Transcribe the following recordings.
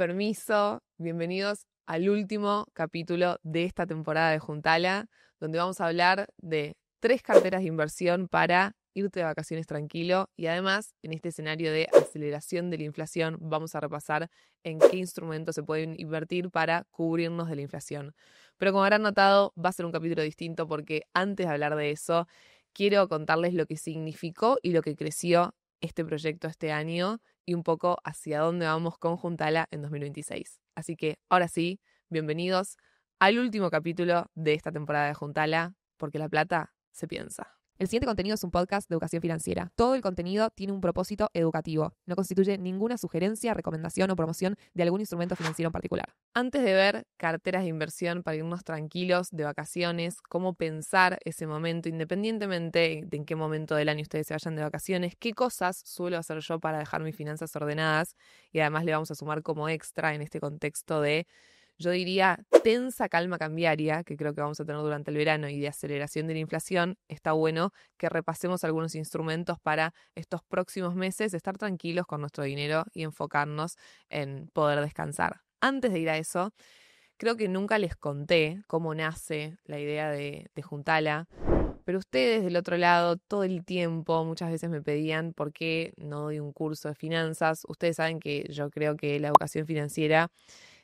Permiso, bienvenidos al último capítulo de esta temporada de Juntala, donde vamos a hablar de 3 carteras de inversión para irte de vacaciones tranquilo y además en este escenario de aceleración de la inflación vamos a repasar en qué instrumentos se pueden invertir para cubrirnos de la inflación. Pero como habrán notado, va a ser un capítulo distinto porque antes de hablar de eso, quiero contarles lo que significó y lo que creció este proyecto este año y un poco hacia dónde vamos con Juntala en 2026. Así que ahora sí, bienvenidos al último capítulo de esta temporada de Juntala, porque la plata se piensa. El siguiente contenido es un podcast de educación financiera. Todo el contenido tiene un propósito educativo. No constituye ninguna sugerencia, recomendación o promoción de algún instrumento financiero en particular. Antes de ver carteras de inversión para irnos tranquilos de vacaciones, cómo pensar ese momento, independientemente de en qué momento del año ustedes se vayan de vacaciones, qué cosas suelo hacer yo para dejar mis finanzas ordenadas y además le vamos a sumar como extra en este contexto de, yo diría, tensa calma cambiaria, que creo que vamos a tener durante el verano y de aceleración de la inflación, está bueno que repasemos algunos instrumentos para estos próximos meses, estar tranquilos con nuestro dinero y enfocarnos en poder descansar. Antes de ir a eso, creo que nunca les conté cómo nace la idea de Juntala, pero ustedes del otro lado todo el tiempo muchas veces me pedían por qué no doy un curso de finanzas. Ustedes saben que yo creo que la educación financiera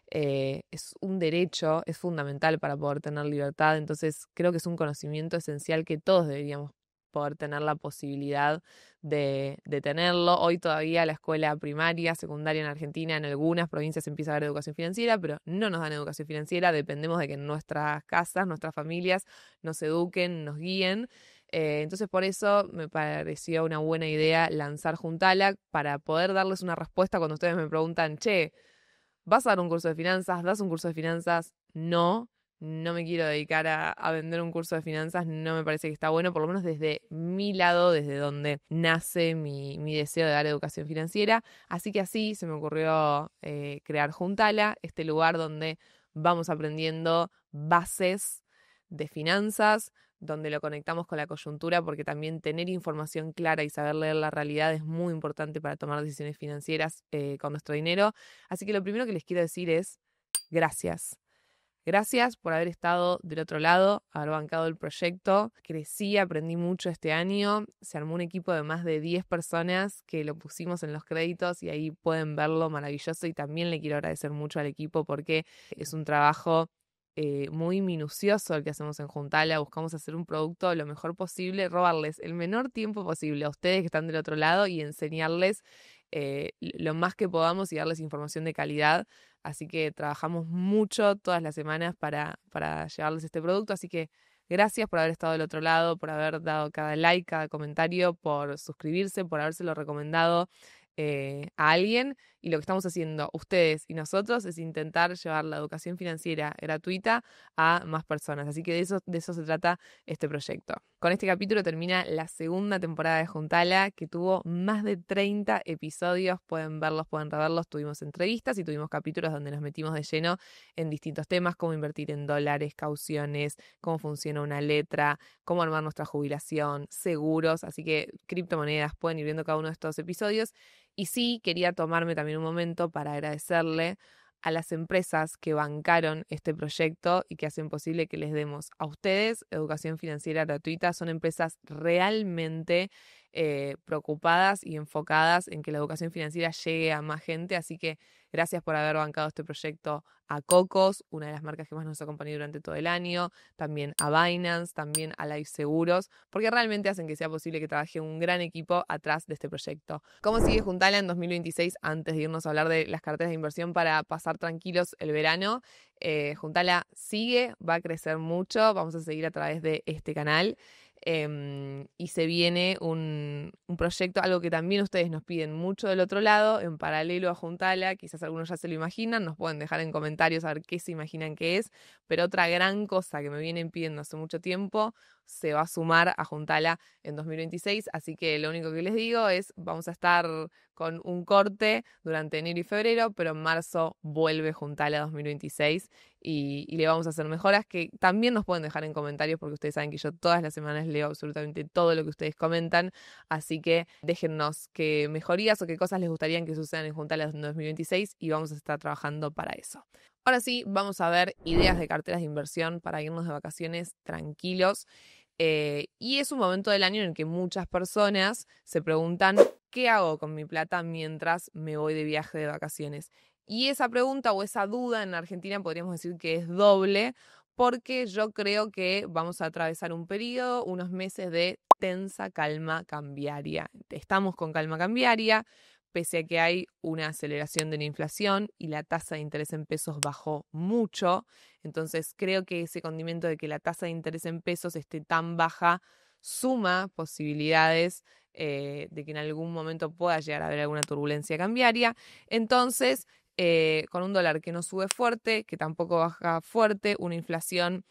es un derecho, es fundamental para poder tener libertad, entonces creo que es un conocimiento esencial que todos deberíamos poder tener la posibilidad de tenerlo. Hoy todavía la escuela primaria, secundaria en Argentina, en algunas provincias empieza a haber educación financiera, pero no nos dan educación financiera, dependemos de que en nuestras casas, nuestras familias nos eduquen, nos guíen. Entonces por eso me pareció una buena idea lanzar Juntala para poder darles una respuesta cuando ustedes me preguntan, che, ¿vas a dar un curso de finanzas? ¿Das un curso de finanzas? No, no me quiero dedicar a vender un curso de finanzas, no me parece que está bueno, por lo menos desde mi lado, desde donde nace mi deseo de dar educación financiera. Así que así se me ocurrió crear Juntala, este lugar donde vamos aprendiendo bases de finanzas, donde lo conectamos con la coyuntura, porque también tener información clara y saber leer la realidad es muy importante para tomar decisiones financieras con nuestro dinero. Así que lo primero que les quiero decir es gracias. Gracias por haber estado del otro lado, haber bancado el proyecto. Crecí, aprendí mucho este año. Se armó un equipo de más de 10 personas que lo pusimos en los créditos y ahí pueden verlo maravilloso. Y también le quiero agradecer mucho al equipo porque es un trabajo muy minucioso el que hacemos en Juntala. Buscamos hacer un producto lo mejor posible, robarles el menor tiempo posible a ustedes que están del otro lado y enseñarles lo más que podamos y darles información de calidad. Así que trabajamos mucho todas las semanas para llevarles este producto. Así que gracias por haber estado del otro lado, por haber dado cada like, cada comentario, por suscribirse, por habérselo recomendado a alguien. Y lo que estamos haciendo ustedes y nosotros es intentar llevar la educación financiera gratuita a más personas. Así que de eso se trata este proyecto. Con este capítulo termina la segunda temporada de Juntala, que tuvo más de 30 episodios. Pueden verlos, pueden reverlos. Tuvimos entrevistas y tuvimos capítulos donde nos metimos de lleno en distintos temas, cómo invertir en dólares, cauciones, cómo funciona una letra, cómo armar nuestra jubilación, seguros. Así que criptomonedas, pueden ir viendo cada uno de estos episodios. Y sí, quería tomarme también un momento para agradecerle a las empresas que bancaron este proyecto y que hacen posible que les demos a ustedes educación financiera gratuita. Son empresas realmente preocupadas y enfocadas en que la educación financiera llegue a más gente, así que gracias por haber bancado este proyecto a Cocos, una de las marcas que más nos acompañó durante todo el año, también a Binance, también a Life Seguros, porque realmente hacen que sea posible que trabaje un gran equipo atrás de este proyecto. ¿Cómo sigue Juntala en 2026? Antes de irnos a hablar de las carteras de inversión para pasar tranquilos el verano, Juntala sigue, va a crecer mucho, vamos a seguir a través de este canal. Y se viene un proyecto, algo que también ustedes nos piden mucho del otro lado, en paralelo a Juntala, quizás algunos ya se lo imaginan, nos pueden dejar en comentarios a ver qué se imaginan que es, pero otra gran cosa que me vienen pidiendo hace mucho tiempo se va a sumar a Juntala en 2026, así que lo único que les digo es vamos a estar con un corte durante enero y febrero, pero en marzo vuelve Juntala 2026 y le vamos a hacer mejoras que también nos pueden dejar en comentarios porque ustedes saben que yo todas las semanas leo absolutamente todo lo que ustedes comentan, así que déjennos qué mejorías o qué cosas les gustaría que sucedan en Juntala 2026 y vamos a estar trabajando para eso. Ahora sí, vamos a ver ideas de carteras de inversión para irnos de vacaciones tranquilos. Y es un momento del año en el que muchas personas se preguntan ¿qué hago con mi plata mientras me voy de viaje de vacaciones? Y esa pregunta o esa duda en Argentina podríamos decir que es doble, porque yo creo que vamos a atravesar un periodo, unos meses de tensa calma cambiaria. Estamos con calma cambiaria, pese a que hay una aceleración de la inflación y la tasa de interés en pesos bajó mucho. Entonces creo que ese condimento de que la tasa de interés en pesos esté tan baja suma posibilidades de que en algún momento pueda llegar a haber alguna turbulencia cambiaria. Entonces, con un dólar que no sube fuerte, que tampoco baja fuerte, una inflación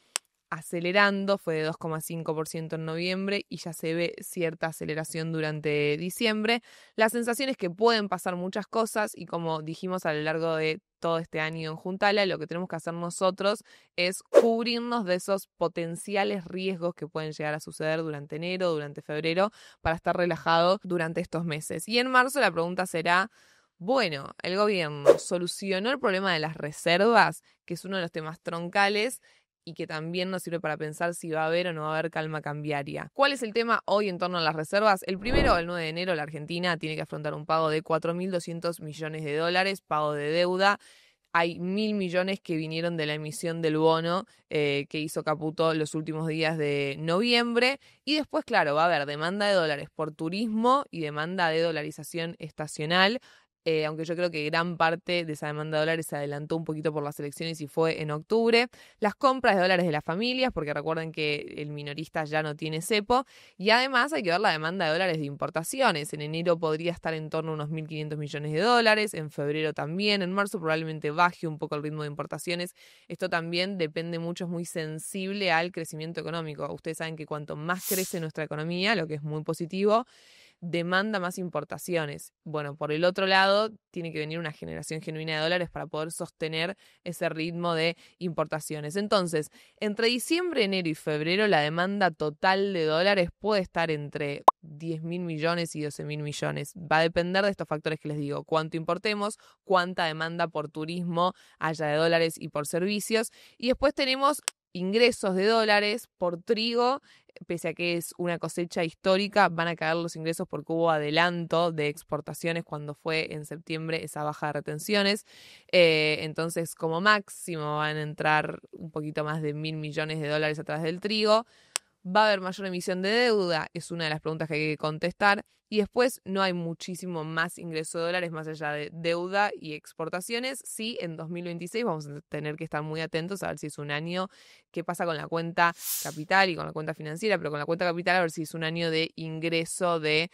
acelerando, fue de 2,5% en noviembre y ya se ve cierta aceleración durante diciembre. La sensación es que pueden pasar muchas cosas y como dijimos a lo largo de todo este año en Juntala, lo que tenemos que hacer nosotros es cubrirnos de esos potenciales riesgos que pueden llegar a suceder durante enero, durante febrero, para estar relajado durante estos meses. Y en marzo la pregunta será, bueno, el gobierno solucionó el problema de las reservas, que es uno de los temas troncales, y que también nos sirve para pensar si va a haber o no va a haber calma cambiaria. ¿Cuál es el tema hoy en torno a las reservas? El primero, el 9 de enero, la Argentina tiene que afrontar un pago de 4.200 millones de dólares, pago de deuda. Hay 1.000 millones que vinieron de la emisión del bono que hizo Caputo los últimos días de noviembre. Y después, claro, va a haber demanda de dólares por turismo y demanda de dolarización estacional. Aunque yo creo que gran parte de esa demanda de dólares se adelantó un poquito por las elecciones y fue en octubre. Las compras de dólares de las familias, porque recuerden que el minorista ya no tiene cepo. Y además hay que ver la demanda de dólares de importaciones. En enero podría estar en torno a unos 1.500 millones de dólares, en febrero también, en marzo probablemente baje un poco el ritmo de importaciones. Esto también depende mucho, es muy sensible al crecimiento económico. Ustedes saben que cuanto más crece nuestra economía, lo que es muy positivo, demanda más importaciones. Bueno, por el otro lado, tiene que venir una generación genuina de dólares para poder sostener ese ritmo de importaciones. Entonces, entre diciembre, enero y febrero, la demanda total de dólares puede estar entre 10.000 millones y 12.000 millones. Va a depender de estos factores que les digo. Cuánto importemos, cuánta demanda por turismo haya de dólares y por servicios. Y después tenemos ingresos de dólares por trigo. Pese a que es una cosecha histórica, van a caer los ingresos porque hubo adelanto de exportaciones cuando fue en septiembre esa baja de retenciones. Entonces, como máximo van a entrar un poquito más de 1.000 millones de dólares a través del trigo. ¿Va a haber mayor emisión de deuda? Es una de las preguntas que hay que contestar. Y después no hay muchísimo más ingreso de dólares más allá de deuda y exportaciones. Sí, en 2026 vamos a tener que estar muy atentos a ver si es un año, qué pasa con la cuenta capital y con la cuenta financiera, pero con la cuenta capital a ver si es un año de ingreso de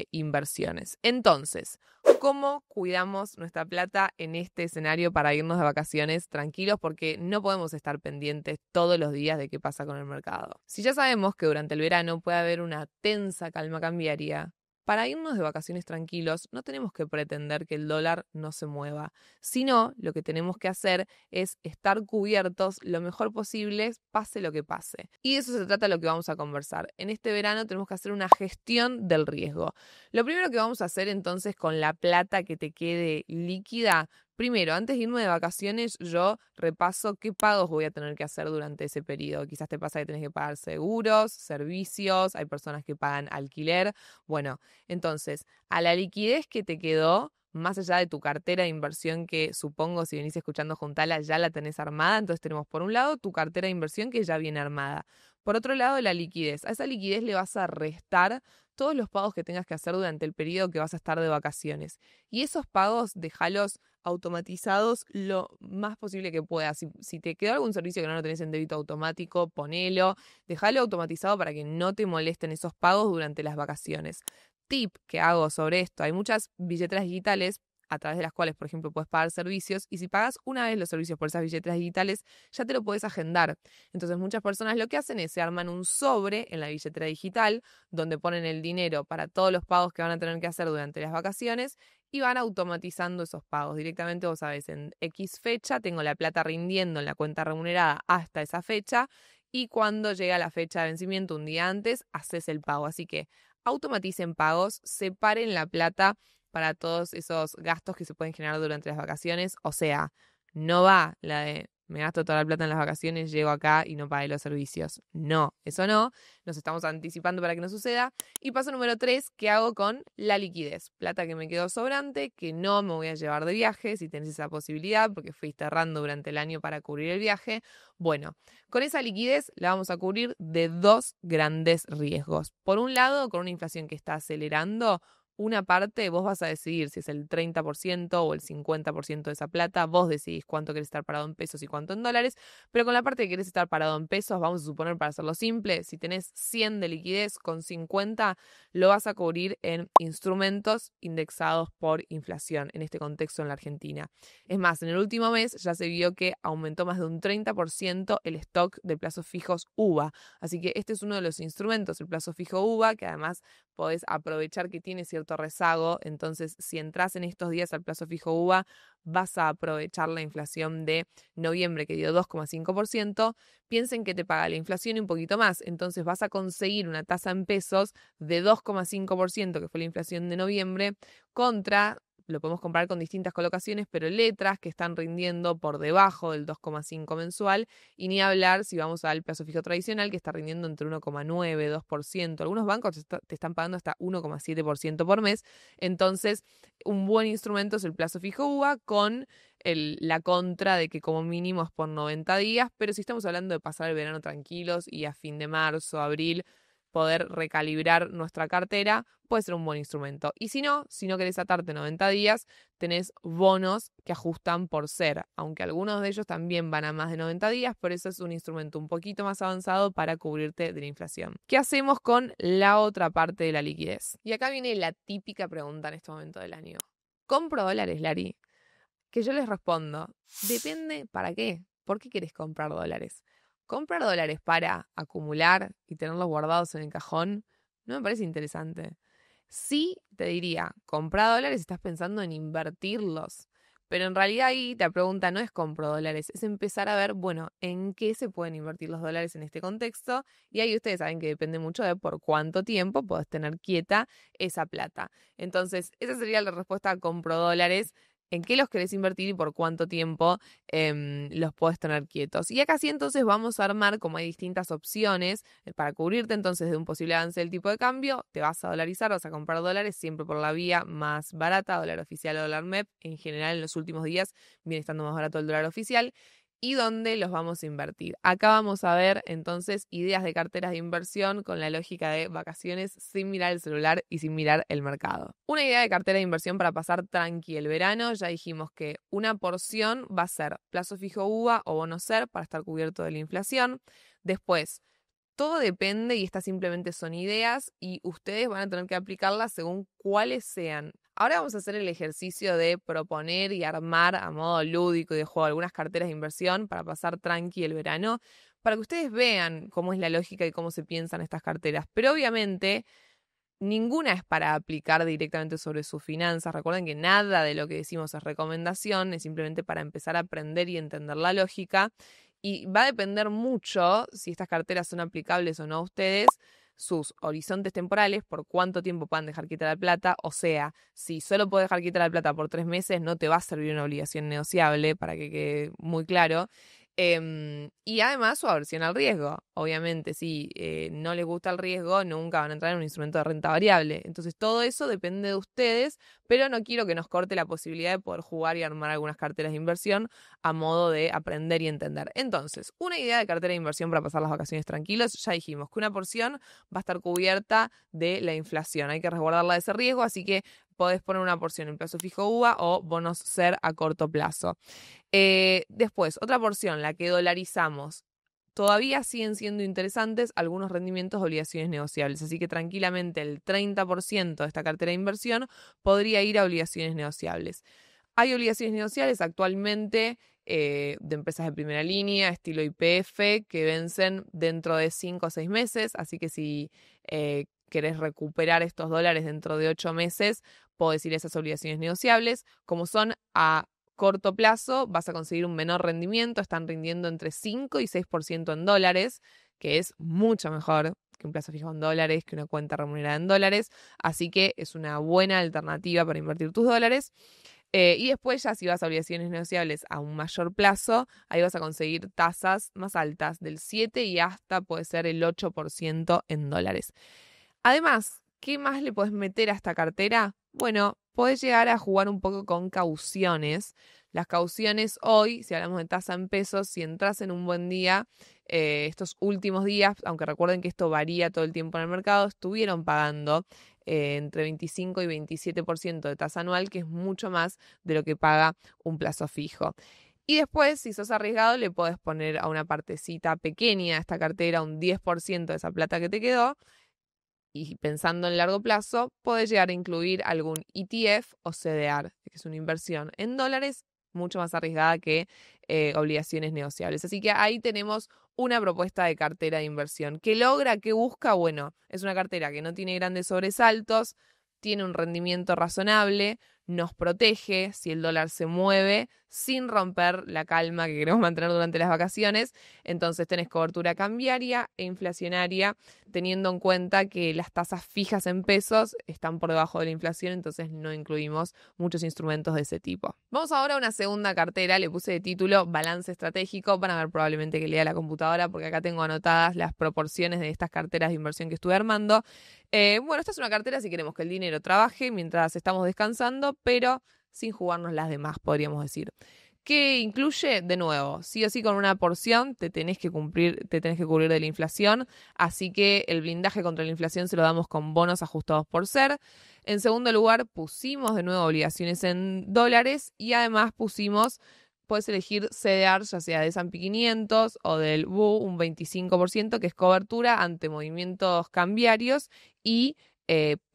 inversiones. Entonces, ¿cómo cuidamos nuestra plata en este escenario para irnos de vacaciones tranquilos? Porque no podemos estar pendientes todos los días de qué pasa con el mercado. Si ya sabemos que durante el verano puede haber una tensa calma cambiaria, para irnos de vacaciones tranquilos no tenemos que pretender que el dólar no se mueva, sino lo que tenemos que hacer es estar cubiertos lo mejor posible, pase lo que pase. Y de eso se trata lo que vamos a conversar. En este verano tenemos que hacer una gestión del riesgo. Lo primero que vamos a hacer entonces con la plata que te quede líquida, primero, antes de irme de vacaciones, yo repaso qué pagos voy a tener que hacer durante ese periodo. Quizás te pasa que tenés que pagar seguros, servicios, hay personas que pagan alquiler. Bueno, entonces, a la liquidez que te quedó, más allá de tu cartera de inversión que supongo si venís escuchando Juntala ya la tenés armada, entonces tenemos por un lado tu cartera de inversión que ya viene armada. Por otro lado, la liquidez. A esa liquidez le vas a restar todos los pagos que tengas que hacer durante el periodo que vas a estar de vacaciones. Y esos pagos, déjalos automatizados lo más posible que puedas. Si te quedó algún servicio que no lo tenés en débito automático, ponelo, déjalo automatizado para que no te molesten esos pagos durante las vacaciones. Tip que hago sobre esto, hay muchas billeteras digitales a través de las cuales, por ejemplo, puedes pagar servicios, y si pagas una vez los servicios por esas billeteras digitales, ya te lo puedes agendar. Entonces muchas personas lo que hacen es se arman un sobre en la billetera digital donde ponen el dinero para todos los pagos que van a tener que hacer durante las vacaciones y van automatizando esos pagos. Directamente vos sabés, en X fecha tengo la plata rindiendo en la cuenta remunerada hasta esa fecha, y cuando llega la fecha de vencimiento un día antes, haces el pago. Así que automaticen pagos, separen la plata para todos esos gastos que se pueden generar durante las vacaciones. O sea, no va la de me gasto toda la plata en las vacaciones, llego acá y no pagué los servicios. No, eso no. Nos estamos anticipando para que no suceda. Y paso número 3, ¿qué hago con la liquidez? Plata que me quedó sobrante, que no me voy a llevar de viaje, si tenés esa posibilidad, porque fuiste ahorrando durante el año para cubrir el viaje. Bueno, con esa liquidez la vamos a cubrir de 2 grandes riesgos. Por un lado, con una inflación que está acelerando, una parte vos vas a decidir si es el 30% o el 50% de esa plata, vos decidís cuánto querés estar parado en pesos y cuánto en dólares, pero con la parte que querés estar parado en pesos, vamos a suponer, para hacerlo simple, si tenés 100 de liquidez, con 50 lo vas a cubrir en instrumentos indexados por inflación, en este contexto en la Argentina. Es más, en el último mes ya se vio que aumentó más de un 30% el stock de plazos fijos UVA, así que este es uno de los instrumentos, el plazo fijo UVA, que además podés aprovechar que tiene cierto rezago. Entonces, si entras en estos días al plazo fijo UVA, vas a aprovechar la inflación de noviembre, que dio 2,5%. Piensen que te paga la inflación y un poquito más. Entonces, vas a conseguir una tasa en pesos de 2,5%, que fue la inflación de noviembre, contra, lo podemos comparar con distintas colocaciones, pero letras que están rindiendo por debajo del 2,5 mensual, y ni hablar si vamos al plazo fijo tradicional, que está rindiendo entre 1,9 y 2%. Algunos bancos te están pagando hasta 1,7% por mes. Entonces, un buen instrumento es el plazo fijo UVA, con la contra de que como mínimo es por 90 días, pero si estamos hablando de pasar el verano tranquilos y a fin de marzo, abril, poder recalibrar nuestra cartera, puede ser un buen instrumento. Y si no querés atarte 90 días, tenés bonos que ajustan por ser, aunque algunos de ellos también van a más de 90 días, por eso es un instrumento un poquito más avanzado para cubrirte de la inflación. ¿Qué hacemos con la otra parte de la liquidez? Y acá viene la típica pregunta en este momento del año. ¿Compro dólares, Lari? Que yo les respondo, depende para qué. ¿Por qué querés comprar dólares? Comprar dólares para acumular y tenerlos guardados en el cajón no me parece interesante. Sí te diría, comprar dólares, estás pensando en invertirlos. Pero en realidad ahí la pregunta no es compro dólares, es empezar a ver, bueno, en qué se pueden invertir los dólares en este contexto. Y ahí ustedes saben que depende mucho de por cuánto tiempo podés tener quieta esa plata. Entonces, esa sería la respuesta a compro dólares. ¿En qué los querés invertir y por cuánto tiempo los podés tener quietos? Y acá sí entonces vamos a armar, como hay distintas opciones para cubrirte entonces de un posible avance del tipo de cambio, te vas a dolarizar, vas a comprar dólares siempre por la vía más barata, dólar oficial o dólar MEP. En general en los últimos días viene estando más barato el dólar oficial. ¿Y dónde los vamos a invertir? Acá vamos a ver entonces ideas de carteras de inversión con la lógica de vacaciones sin mirar el celular y sin mirar el mercado. Una idea de cartera de inversión para pasar tranqui el verano, ya dijimos que una porción va a ser plazo fijo UVA o bono SER para estar cubierto de la inflación. Después, todo depende y estas simplemente son ideas y ustedes van a tener que aplicarlas según cuáles sean. Ahora vamos a hacer el ejercicio de proponer y armar a modo lúdico y de juego algunas carteras de inversión para pasar tranqui el verano, para que ustedes vean cómo es la lógica y cómo se piensan estas carteras. Pero obviamente ninguna es para aplicar directamente sobre sus finanzas. Recuerden que nada de lo que decimos es recomendación, es simplemente para empezar a aprender y entender la lógica. Y va a depender mucho si estas carteras son aplicables o no a ustedes, sus horizontes temporales, por cuánto tiempo puedan dejar quitar la plata. O sea, si solo puedes dejar quitar la plata por 3 meses, no te va a servir una obligación negociable, para que quede muy claro. Y además su aversión al riesgo. Obviamente, si no les gusta el riesgo, nunca van a entrar en un instrumento de renta variable. Entonces, todo eso depende de ustedes, pero no quiero que nos corte la posibilidad de poder jugar y armar algunas carteras de inversión a modo de aprender y entender. Entonces, una idea de cartera de inversión para pasar las vacaciones tranquilos, ya dijimos que una porción va a estar cubierta de la inflación. Hay que resguardarla de ese riesgo, así que podés poner una porción en plazo fijo UVA o bonos SER a corto plazo. Después, otra porción, la que dolarizamos. todavía siguen siendo interesantes algunos rendimientos de obligaciones negociables, así que tranquilamente el 30% de esta cartera de inversión podría ir a obligaciones negociables. Hay obligaciones negociables actualmente de empresas de primera línea, estilo YPF, que vencen dentro de 5 o 6 meses, así que si querés recuperar estos dólares dentro de 8 meses, podés ir a esas obligaciones negociables. Como son a corto plazo, vas a conseguir un menor rendimiento, están rindiendo entre 5 y 6% en dólares, que es mucho mejor que un plazo fijo en dólares, que una cuenta remunerada en dólares, así que es una buena alternativa para invertir tus dólares. Y después ya si vas a obligaciones negociables a un mayor plazo, ahí vas a conseguir tasas más altas del 7 y hasta puede ser el 8% en dólares. Además, ¿qué más le puedes meter a esta cartera? Bueno, podés llegar a jugar un poco con cauciones. Las cauciones hoy, si hablamos de tasa en pesos, si entras en un buen día, estos últimos días, aunque recuerden que esto varía todo el tiempo en el mercado, estuvieron pagando entre 25 y 27% de tasa anual, que es mucho más de lo que paga un plazo fijo. Y después, si sos arriesgado, le podés poner a una partecita pequeña a esta cartera, un 10% de esa plata que te quedó. Y pensando en largo plazo, podés llegar a incluir algún ETF o CDR, que es una inversión en dólares mucho más arriesgada que obligaciones negociables. Así que ahí tenemos una propuesta de cartera de inversión. ¿Qué logra? ¿Qué busca? Bueno, es una cartera que no tiene grandes sobresaltos, tiene un rendimiento razonable, nos protege si el dólar se mueve sin romper la calma que queremos mantener durante las vacaciones. Entonces tenés cobertura cambiaria e inflacionaria, teniendo en cuenta que las tasas fijas en pesos están por debajo de la inflación, entonces no incluimos muchos instrumentos de ese tipo. Vamos ahora a una segunda cartera, le puse de título Balance Estratégico. Van a ver probablemente que lea la computadora porque acá tengo anotadas las proporciones de estas carteras de inversión que estuve armando. Bueno, esta es una cartera si queremos que el dinero trabaje mientras estamos descansando, pero sin jugarnos las demás, podríamos decir. ¿Qué incluye? De nuevo, sí o sí con una porción te tenés que cubrir de la inflación, así que el blindaje contra la inflación se lo damos con bonos ajustados por SER. En segundo lugar, pusimos de nuevo obligaciones en dólares y además puedes elegir CDR, ya sea de S&P 500 o del BU, un 25%, que es cobertura ante movimientos cambiarios y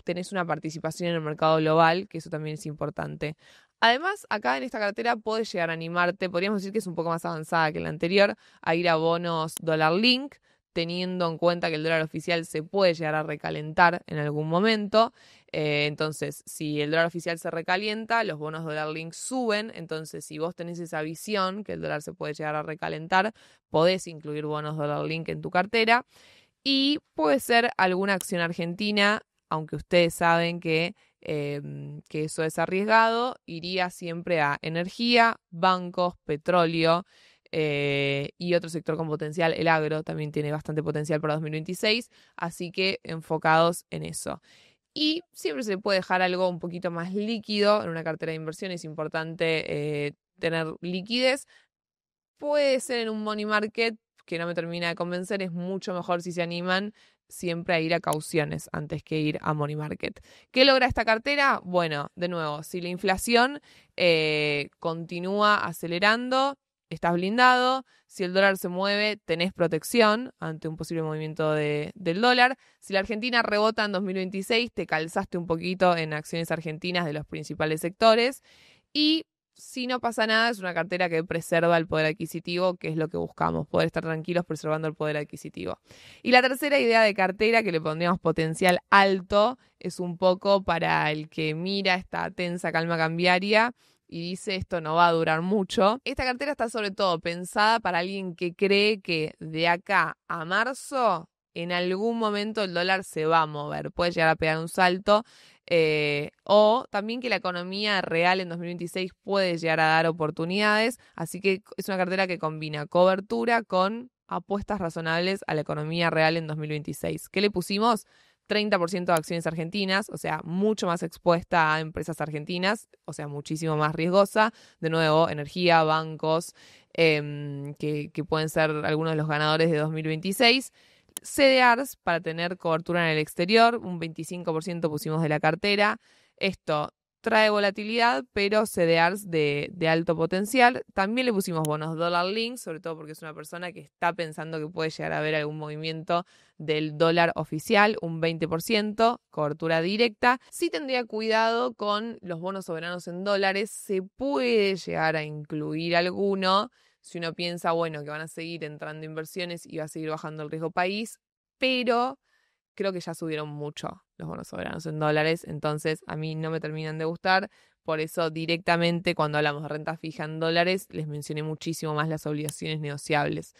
tenés una participación en el mercado global, que eso también es importante. Además, acá en esta cartera podés llegar a animarte, podríamos decir que es un poco más avanzada que la anterior, a ir a bonos dólar link, teniendo en cuenta que el dólar oficial se puede llegar a recalentar en algún momento. Entonces, si el dólar oficial se recalienta, los bonos dólar link suben. Entonces, si vos tenés esa visión que el dólar se puede llegar a recalentar, podés incluir bonos dólar link en tu cartera. Y puede ser alguna acción argentina, aunque ustedes saben que eso es arriesgado, iría siempre a energía, bancos, petróleo y otro sector con potencial. El agro también tiene bastante potencial para 2026, así que enfocados en eso. Y siempre se puede dejar algo un poquito más líquido en una cartera de inversión. Es importante tener liquidez. Puede ser en un money market, que no me termina de convencer. Es mucho mejor si se animan siempre a ir a cauciones antes que ir a money market. ¿Qué logra esta cartera? Bueno, de nuevo, si la inflación continúa acelerando, estás blindado. Si el dólar se mueve, tenés protección ante un posible movimiento del dólar. Si la Argentina rebota en 2026, te calzaste un poquito en acciones argentinas de los principales sectores. Y si no pasa nada, es una cartera que preserva el poder adquisitivo, que es lo que buscamos, poder estar tranquilos preservando el poder adquisitivo. Y la tercera idea de cartera, que le pondríamos potencial alto, es un poco para el que mira esta tensa calma cambiaria y dice esto no va a durar mucho. Esta cartera está sobre todo pensada para alguien que cree que de acá a marzo en algún momento el dólar se va a mover, puede llegar a pegar un salto. O también que la economía real en 2026 puede llegar a dar oportunidades, así que es una cartera que combina cobertura con apuestas razonables a la economía real en 2026. ¿Qué le pusimos? 30% de acciones argentinas, o sea, mucho más expuesta a empresas argentinas, o sea, muchísimo más riesgosa. De nuevo, energía, bancos, que pueden ser algunos de los ganadores de 2026. CDRs para tener cobertura en el exterior, un 25% pusimos de la cartera. Esto, trae volatilidad, pero CDRs de alto potencial. También le pusimos bonos dólar link, sobre todo porque es una persona que está pensando que puede llegar a haber algún movimiento del dólar oficial, un 20%, cobertura directa. Sí tendría cuidado con los bonos soberanos en dólares, se puede llegar a incluir alguno, si uno piensa, bueno, que van a seguir entrando inversiones y va a seguir bajando el riesgo país, pero creo que ya subieron mucho los bonos soberanos en dólares, entonces a mí no me terminan de gustar. Por eso directamente cuando hablamos de renta fija en dólares les mencioné muchísimo más las obligaciones negociables.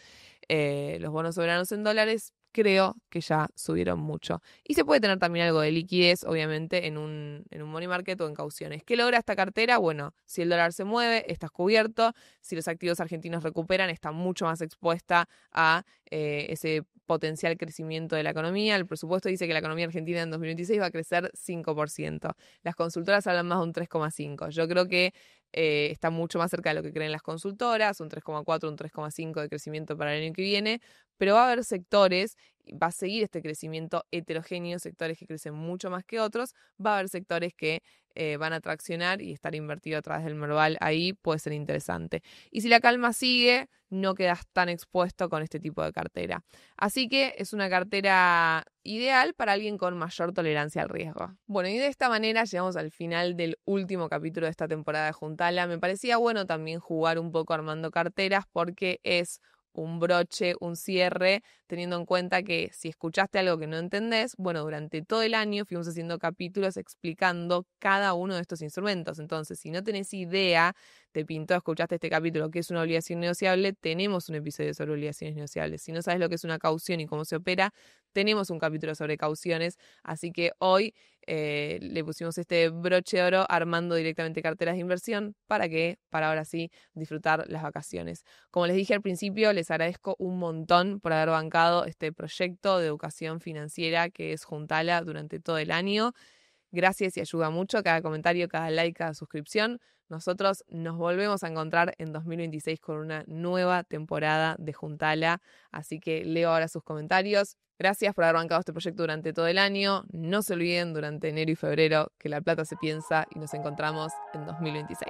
Los bonos soberanos en dólares creo que ya subieron mucho. Y se puede tener también algo de liquidez, obviamente, en un money market o en cauciones. ¿Qué logra esta cartera? Bueno, si el dólar se mueve, estás cubierto. Si los activos argentinos recuperan, está mucho más expuesta a ese potencial crecimiento de la economía. El presupuesto dice que la economía argentina en 2026 va a crecer 5%. Las consultoras hablan más de un 3,5%. Yo creo que está mucho más cerca de lo que creen las consultoras, un 3,4, un 3,5 de crecimiento para el año que viene, pero va a haber sectores, va a seguir este crecimiento heterogéneo, sectores que crecen mucho más que otros, va a haber sectores que van a traccionar y estar invertido a través del Merval ahí puede ser interesante. Y si la calma sigue, no quedas tan expuesto con este tipo de cartera. Así que es una cartera ideal para alguien con mayor tolerancia al riesgo. Bueno, y de esta manera llegamos al final del último capítulo de esta temporada de Juntala. Me parecía bueno también jugar un poco armando carteras porque es un broche, un cierre, teniendo en cuenta que si escuchaste algo que no entendés, bueno, durante todo el año fuimos haciendo capítulos explicando cada uno de estos instrumentos. Entonces, si no tenés idea, te pintó, escuchaste este capítulo que es una obligación negociable, tenemos un episodio sobre obligaciones negociables. Si no sabes lo que es una caución y cómo se opera, tenemos un capítulo sobre cauciones. Así que hoy le pusimos este broche de oro armando directamente carteras de inversión para ahora sí disfrutar las vacaciones. Como les dije al principio, les agradezco un montón por haber bancado este proyecto de educación financiera que es Juntala durante todo el año. Gracias y ayuda mucho cada comentario, cada like, cada suscripción. Nosotros nos volvemos a encontrar en 2026 con una nueva temporada de Juntala, así que leo ahora sus comentarios. Gracias por haber bancado este proyecto durante todo el año. No se olviden durante enero y febrero que la plata se piensa y nos encontramos en 2026.